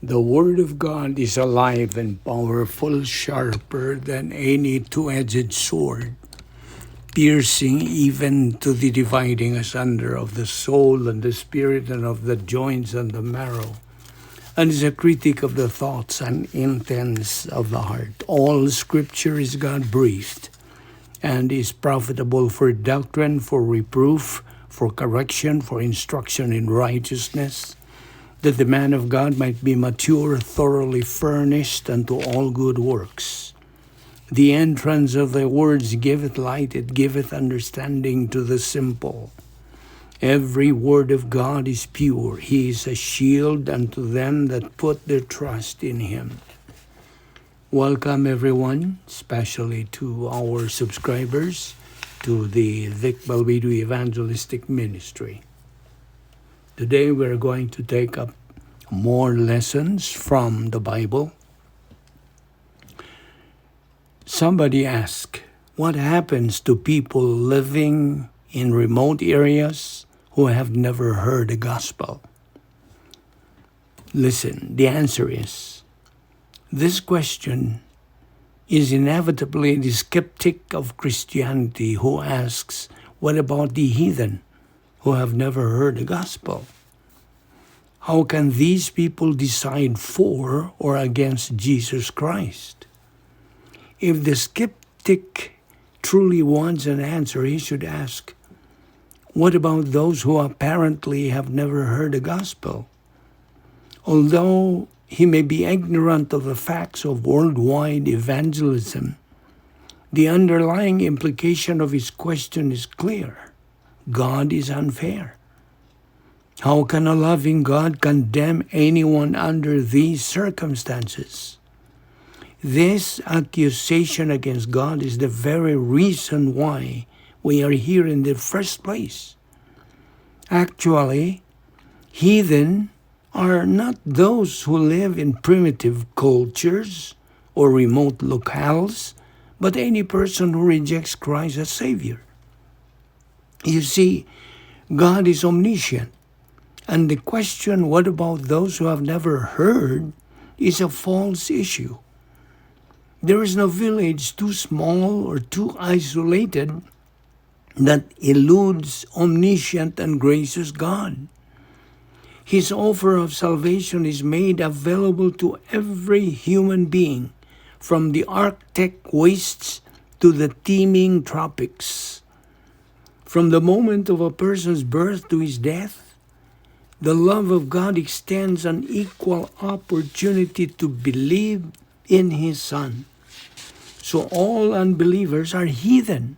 The Word of God is alive and powerful, sharper than any two-edged sword, piercing even to the dividing asunder of the soul and the spirit and of the joints and the marrow, and is a critic of the thoughts and intents of the heart. All Scripture is God-breathed and is profitable for doctrine, for reproof, for correction, for instruction in righteousness, that the man of God might be mature, thoroughly furnished unto all good works. The entrance of thy words giveth light, it giveth understanding to the simple. Every word of God is pure. He is a shield unto them that put their trust in him. Welcome everyone, especially to our subscribers, to the Vic Balbido Evangelistic Ministry. Today we're going to take up more lessons from the Bible. Somebody asked, what happens to people living in remote areas who have never heard the gospel? Listen, the answer is, this question is inevitably the skeptic of Christianity who asks, what about the heathen who have never heard the gospel? How can these people decide for or against Jesus Christ? If the skeptic truly wants an answer, he should ask, what about those who apparently have never heard the gospel? Although he may be ignorant of the facts of worldwide evangelism, the underlying implication of his question is clear. God is unfair. How can a loving God condemn anyone under these circumstances? This accusation against God is the very reason why we are here in the first place. Actually, heathen are not those who live in primitive cultures or remote locales, but any person who rejects Christ as Savior. You see, God is omniscient, and the question, what about those who have never heard, is a false issue. There is no village too small or too isolated that eludes omniscient and gracious God. His offer of salvation is made available to every human being, from the Arctic wastes to the teeming tropics. From the moment of a person's birth to his death, the love of God extends an equal opportunity to believe in his Son. So all unbelievers are heathen.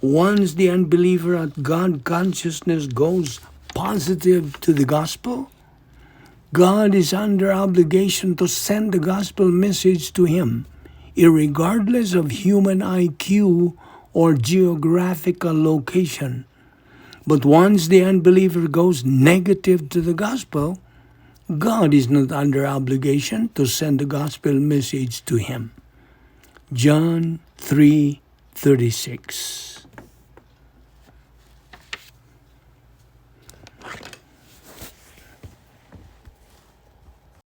Once the unbeliever at God consciousness goes positive to the gospel, God is under obligation to send the gospel message to him, irregardless of human IQ or geographical location. But once the unbeliever goes negative to the gospel, God is not under obligation to send the gospel message to him. John 3:36.